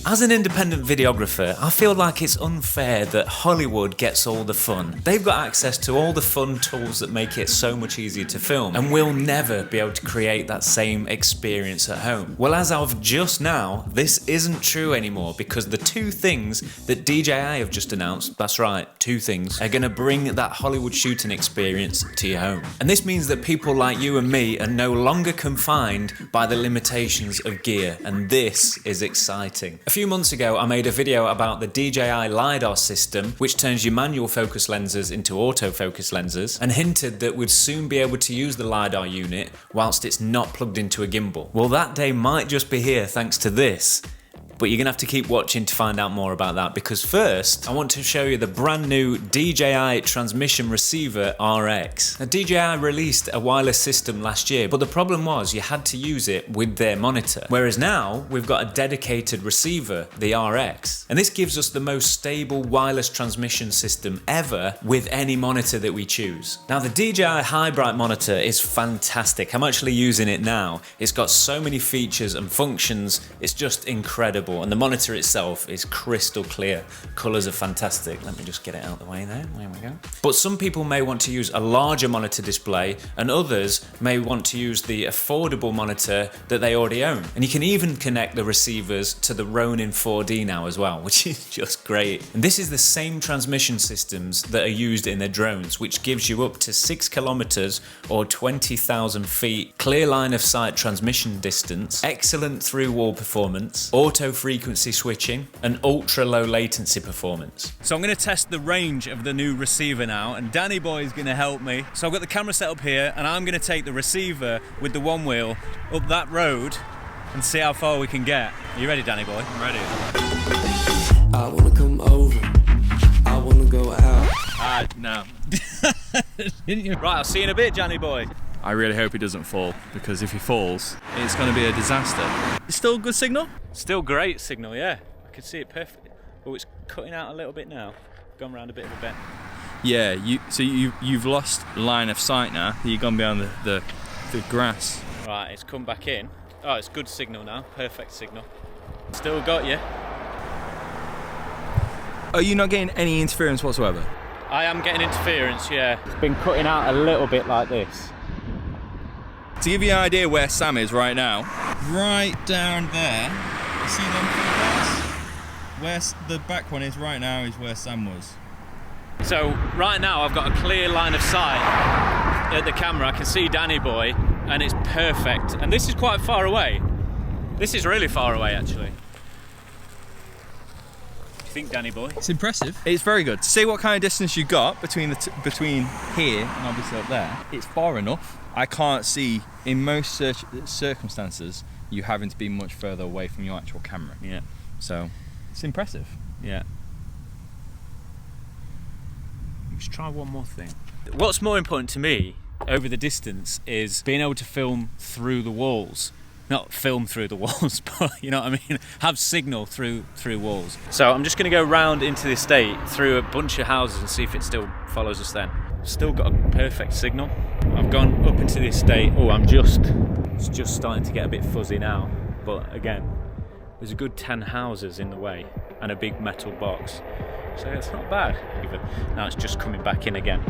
As an independent videographer, I feel like it's unfair that Hollywood gets all the fun. They've got access to all the fun tools that make it so much easier to film, and we'll never be able to create that same experience at home. Well, as of just now, this isn't true anymore, because the two things that DJI have just announced, that's right, two things, are going to bring that Hollywood shooting experience to your home. And this means that people like you and me are no longer confined by the limitations of gear, and this is exciting. A few months ago, I made a video about the DJI Li-Dar system, which turns your manual focus lenses into autofocus lenses, and hinted that we'd soon be able to use the Li-Dar unit whilst it's not plugged into a gimbal. Well, that day might just be here thanks to this. But you're going to have to keep watching to find out more about that, because first, I want to show you the brand new DJI Transmission Receiver RX. Now, DJI released a wireless system last year, but the problem was you had to use it with their monitor. Whereas now, we've got a dedicated receiver, the RX. And this gives us the most stable wireless transmission system ever with any monitor that we choose. Now, the DJI High Bright monitor is fantastic. I'm actually using it now. It's got so many features and functions, it's just incredible. And the monitor itself is crystal clear. Colors are fantastic. Let me just get it out of the way there. There we go. But some people may want to use a larger monitor display, and others may want to use the affordable monitor that they already own. And you can even connect the receivers to the Ronin 4D now as well, which is just great. And this is the same transmission systems that are used in the drones, which gives you up to 6 kilometers or 20,000 feet clear line of sight transmission distance, excellent through wall performance, auto frequency switching, and ultra low latency performance. So I'm going to test the range of the new receiver now, and Danny Boy is going to help me. So I've got the camera set up here, and I'm going to take the receiver with the one wheel up that road and see how far we can get. Are you ready, Danny Boy? I'm ready. I want to come over. I want to go out. No. Right, I'll see you in a bit, Danny Boy. I really hope he doesn't fall, because if he falls, it's going to be a disaster. It's still a good signal? Still great signal, yeah. I can see it perfectly. Oh, it's cutting out a little bit now. Gone around a bit of a bend. Yeah, you've lost line of sight now. You've gone behind the grass. Right, it's come back in. Oh, it's good signal now. Perfect signal. Still got you. Are you not getting any interference whatsoever? I am getting interference, yeah. It's been cutting out a little bit like this. To give you an idea where Sam is right now, right down there, you see them three bars? Where the back one is right now is where Sam was. So right now I've got a clear line of sight at the camera. I can see Danny Boy, and it's perfect. And this is quite far away. This is really far away, actually. What do you think, Danny Boy? It's impressive. It's very good. To see what kind of distance you got between between here and obviously up there, it's far enough. I can't see, in most circumstances, you having to be much further away from your actual camera. Yeah. So, it's impressive. Yeah. Let's try one more thing. What's more important to me over the distance is being able to film through the walls. Not film through the walls, but you know what I mean? Have signal through walls. So I'm just going to go round into the estate through a bunch of houses and see if it still follows us then. Still got a perfect signal. I've gone up into the estate. Oh, it's just starting to get a bit fuzzy now. But again, there's a good 10 houses in the way and a big metal box. So it's not bad even. Now it's just coming back in again.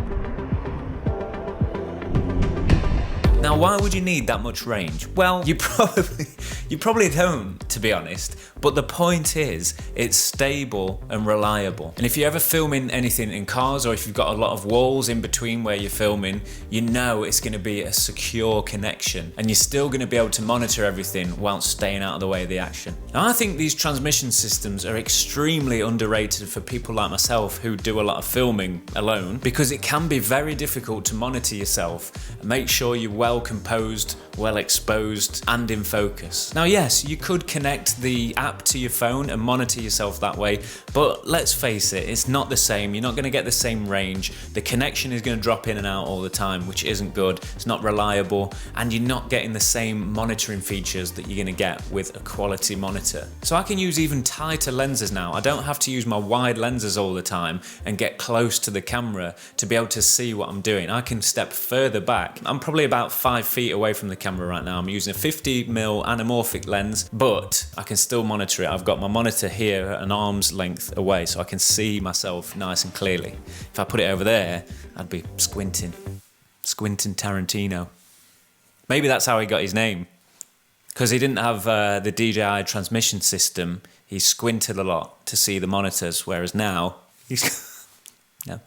Now, why would you need that much range? Well, you probably don't, to be honest. But the point is, it's stable and reliable. And if you're ever filming anything in cars, or if you've got a lot of walls in between where you're filming, you know it's going to be a secure connection. And you're still going to be able to monitor everything whilst staying out of the way of the action. Now, I think these transmission systems are extremely underrated for people like myself who do a lot of filming alone, because it can be very difficult to monitor yourself and make sure you're well composed, well exposed, and in focus. Now, yes, you could connect the app to your phone and monitor yourself that way, but let's face it, it's not the same. You're not going to get the same range. The connection is going to drop in and out all the time, which isn't good. It's not reliable, and you're not getting the same monitoring features that you're going to get with a quality monitor. So I can use even tighter lenses now. I don't have to use my wide lenses all the time and get close to the camera to be able to see what I'm doing. I can step further back. I'm probably about 5 feet away from the camera right now. I'm using a 50mm anamorphic lens, but I can still monitor it. I've got my monitor here at an arm's length away, so I can see myself nice and clearly. If I put it over there, I'd be squinting Tarantino. Maybe that's how he got his name. Because he didn't have the DJI transmission system, he squinted a lot to see the monitors, whereas now, he's... no.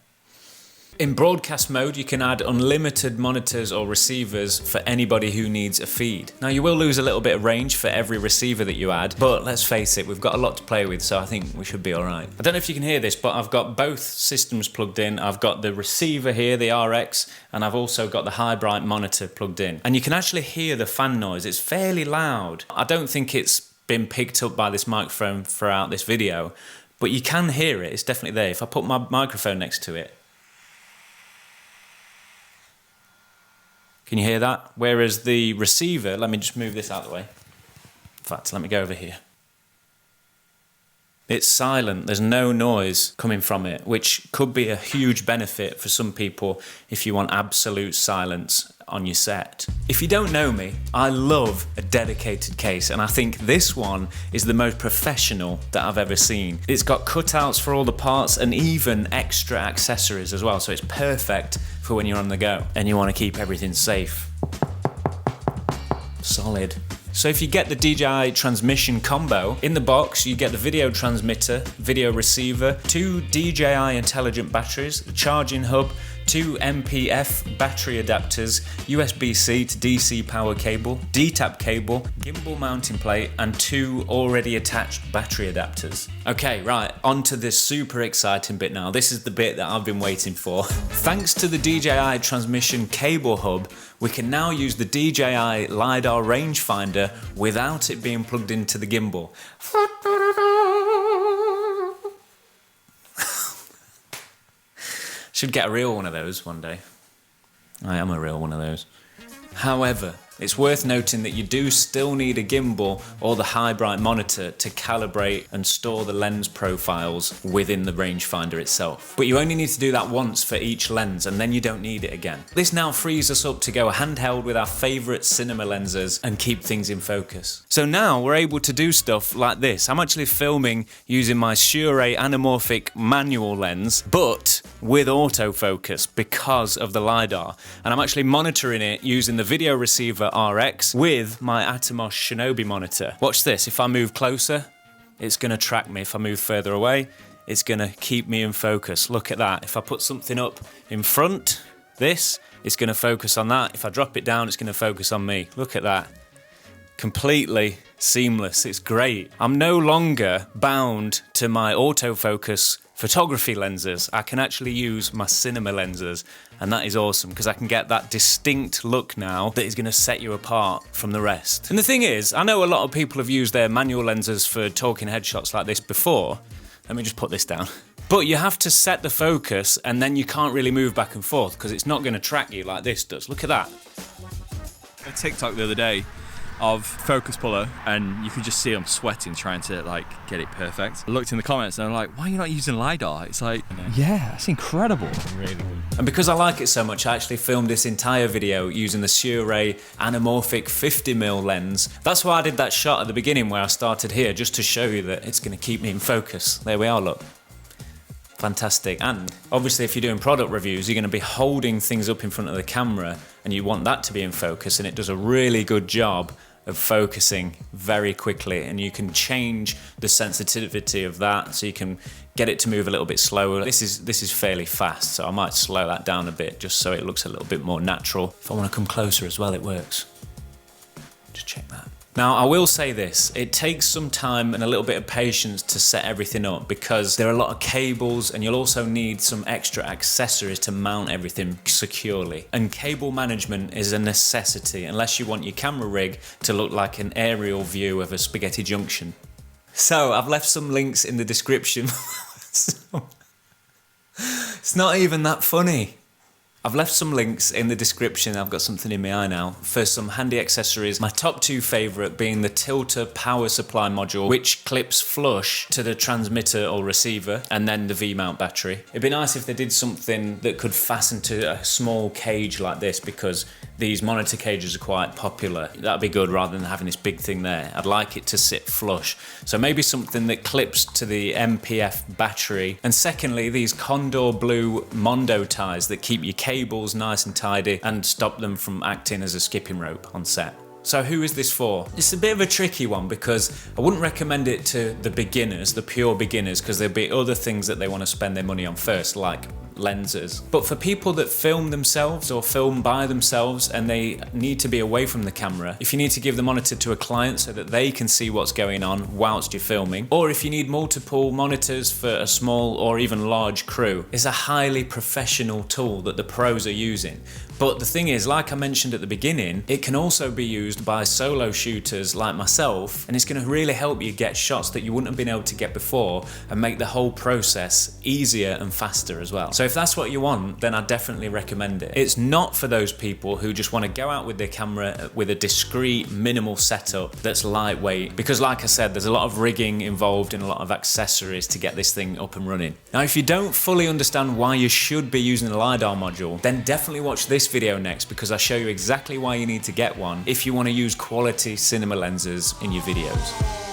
In broadcast mode, you can add unlimited monitors or receivers for anybody who needs a feed. Now, you will lose a little bit of range for every receiver that you add, but let's face it, we've got a lot to play with, so I think we should be all right. I don't know if you can hear this, but I've got both systems plugged in. I've got the receiver here, the RX, and I've also got the high bright monitor plugged in. And you can actually hear the fan noise. It's fairly loud. I don't think it's been picked up by this microphone throughout this video, but you can hear it. It's definitely there. If I put my microphone next to it, can you hear that? Whereas the receiver, let me just move this out of the way. In fact, let me go over here. It's silent, there's no noise coming from it, which could be a huge benefit for some people if you want absolute silence on your set. If you don't know me, I love a dedicated case, and I think this one is the most professional that I've ever seen. It's got cutouts for all the parts and even extra accessories as well, so it's perfect for when you're on the go and you want to keep everything safe. Solid. So if you get the DJI Transmission combo, in the box you get the video transmitter, video receiver, 2 DJI intelligent batteries, the charging hub, 2 MPF battery adapters, USB-C to DC power cable, D-tap cable, gimbal mounting plate, and 2 already attached battery adapters. Okay, right, on to this super exciting bit now. This is the bit that I've been waiting for. Thanks to the DJI Transmission cable hub, we can now use the DJI Li-Dar rangefinder without it being plugged into the gimbal. Should get a real one of those one day. I am a real one of those. However, it's worth noting that you do still need a gimbal or the high bright monitor to calibrate and store the lens profiles within the rangefinder itself. But you only need to do that once for each lens, and then you don't need it again. This now frees us up to go handheld with our favourite cinema lenses and keep things in focus. So now we're able to do stuff like this. I'm actually filming using my Shure anamorphic manual lens, but with autofocus because of the Li-Dar. And I'm actually monitoring it using the video receiver RX with my Atomos Shinobi monitor. Watch this, if I move closer, it's gonna track me. If I move further away, it's gonna keep me in focus. Look at that. If I put something up in front, it's gonna focus on that. If I drop it down, it's gonna focus on me. Look at that. Completely seamless, it's great. I'm no longer bound to my autofocus photography lenses. I can actually use my cinema lenses, and that is awesome because I can get that distinct look now that is going to set you apart from the rest. And the thing is, I know a lot of people have used their manual lenses for talking headshots like this before. Let me just put this down. But you have to set the focus and then you can't really move back and forth because it's not going to track you like this does. Look at that. A TikTok the other day of focus puller, and you could just see them sweating trying to like get it perfect. I looked in the comments and I'm like, why are you not using Li-Dar? It's like, yeah, that's incredible. Really good. And because I like it so much, I actually filmed this entire video using the Shure anamorphic 50mm lens. That's why I did that shot at the beginning where I started here, just to show you that it's going to keep me in focus. There we are, look. Fantastic. And obviously if you're doing product reviews, you're going to be holding things up in front of the camera and you want that to be in focus, and it does a really good job of focusing very quickly, and you can change the sensitivity of that so you can get it to move a little bit slower. This is fairly fast, so I might slow that down a bit just so it looks a little bit more natural. If I want to come closer as well, it works. Just check that. Now, I will say this, it takes some time and a little bit of patience to set everything up because there are a lot of cables, and you'll also need some extra accessories to mount everything securely. And cable management is a necessity unless you want your camera rig to look like an aerial view of a spaghetti junction. So, I've left some links in the description. It's not even that funny. I've left some links in the description. I've got something in my eye now for some handy accessories. My top 2 favourite being the tilter power supply module, which clips flush to the transmitter or receiver, and then the V-mount battery. It'd be nice if they did something that could fasten to a small cage like this, because these monitor cages are quite popular. That'd be good rather than having this big thing there. I'd like it to sit flush. So maybe something that clips to the MPF battery. And secondly, these Condor Blue Mondo ties that keep your cables nice and tidy and stop them from acting as a skipping rope on set. So who is this for? It's a bit of a tricky one because I wouldn't recommend it to the beginners, the pure beginners, because there'll be other things that they want to spend their money on first, like lenses. But for people that film themselves or film by themselves and they need to be away from the camera, if you need to give the monitor to a client so that they can see what's going on whilst you're filming, or if you need multiple monitors for a small or even large crew, it's a highly professional tool that the pros are using. But the thing is, like I mentioned at the beginning, it can also be used by solo shooters like myself, and it's going to really help you get shots that you wouldn't have been able to get before and make the whole process easier and faster as well. So if that's what you want, then I definitely recommend it. It's not for those people who just want to go out with their camera with a discreet, minimal setup that's lightweight, because like I said, there's a lot of rigging involved and a lot of accessories to get this thing up and running. Now, if you don't fully understand why you should be using the Li-Dar module, then definitely watch this video next, because I show you exactly why you need to get one if you want to use quality cinema lenses in your videos.